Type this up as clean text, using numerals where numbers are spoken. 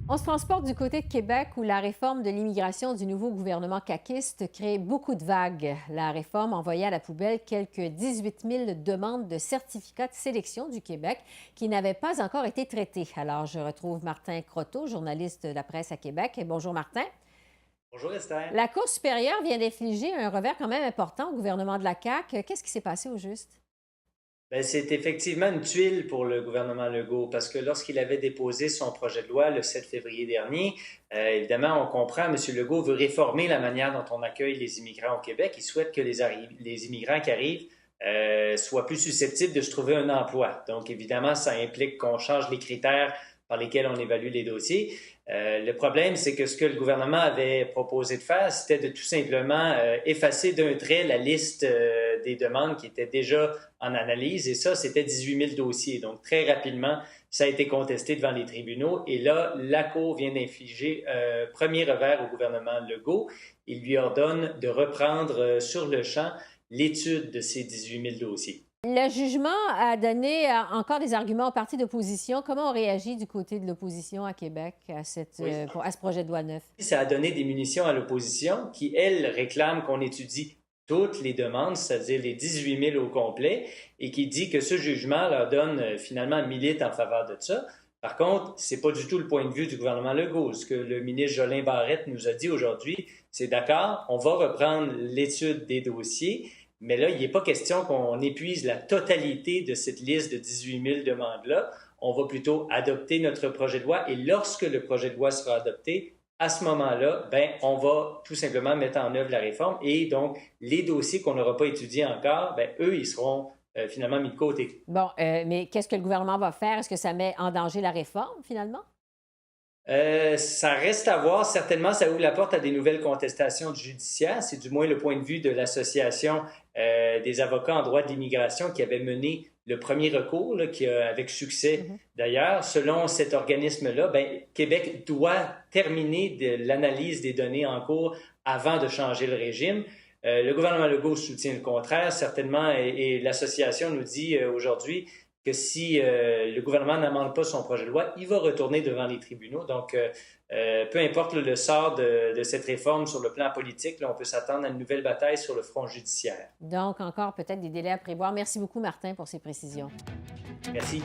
On se transporte du côté de Québec où la réforme de l'immigration du nouveau gouvernement caquiste crée beaucoup de vagues. La réforme envoyait à la poubelle quelques 18 000 demandes de certificats de sélection du Québec qui n'avaient pas encore été traitées. Alors, je retrouve Martin Croteau, journaliste de la presse à Québec. Bonjour Martin. Bonjour Esther. La Cour supérieure vient d'infliger un revers quand même important au gouvernement de la CAQ. Qu'est-ce qui s'est passé au juste? Ben, c'est effectivement une tuile pour le gouvernement Legault parce que lorsqu'il avait déposé son projet de loi le 7 février dernier, évidemment, on comprend, M. Legault veut réformer la manière dont on accueille les immigrants au Québec. Il souhaite que les immigrants qui arrivent soient plus susceptibles de se trouver un emploi. Donc, évidemment, ça implique qu'on change les critères par lesquels on évalue les dossiers. Le problème, c'est que ce que le gouvernement avait proposé de faire, c'était de tout simplement effacer d'un trait la liste des demandes qui étaient déjà en analyse. Et ça, c'était 18 000 dossiers. Donc, très rapidement, ça a été contesté devant les tribunaux. Et là, la Cour vient d'infliger premier revers au gouvernement Legault. Il lui ordonne de reprendre sur le champ l'étude de ces 18 000 dossiers. Le jugement a donné encore des arguments aux partis d'opposition. Comment on réagit du côté de l'opposition à Québec Oui, à ce projet de loi neuf? ça a donné des munitions à l'opposition qui, elle, réclame qu'on étudie toutes les demandes, c'est-à-dire les 18 000 au complet, et qui dit que ce jugement leur donne finalement milite en faveur de ça. Par contre, c'est pas du tout le point de vue du gouvernement Legault. Ce que le ministre Jolin Barrette nous a dit aujourd'hui, c'est d'accord, on va reprendre l'étude des dossiers, mais là, il n'est pas question qu'on épuise la totalité de cette liste de 18 000 demandes-là. On va plutôt adopter notre projet de loi et lorsque le projet de loi sera adopté, à ce moment-là, ben, on va tout simplement mettre en œuvre la réforme et donc les dossiers qu'on n'aura pas étudiés encore, ben, eux, ils seront finalement mis de côté. Bon, mais qu'est-ce que le gouvernement va faire? Est-ce que ça met en danger la réforme, finalement? Ça reste à voir. Certainement, ça ouvre la porte à des nouvelles contestations judiciaires. C'est du moins le point de vue de l'Association des avocats en droit de l'immigration qui avait mené le premier recours, là, qui a, avec succès Mhm. d'ailleurs. Selon cet organisme-là, ben, Québec doit terminer de l'analyse des données en cours avant de changer le régime. Le gouvernement Legault soutient le contraire, certainement, et l'association nous dit aujourd'hui que si le gouvernement n'amende pas son projet de loi, il va retourner devant les tribunaux. Donc, peu importe le sort de cette réforme sur le plan politique, là, on peut s'attendre à une nouvelle bataille sur le front judiciaire. Donc, encore peut-être des délais à prévoir. Merci beaucoup, Martin, pour ces précisions. Merci.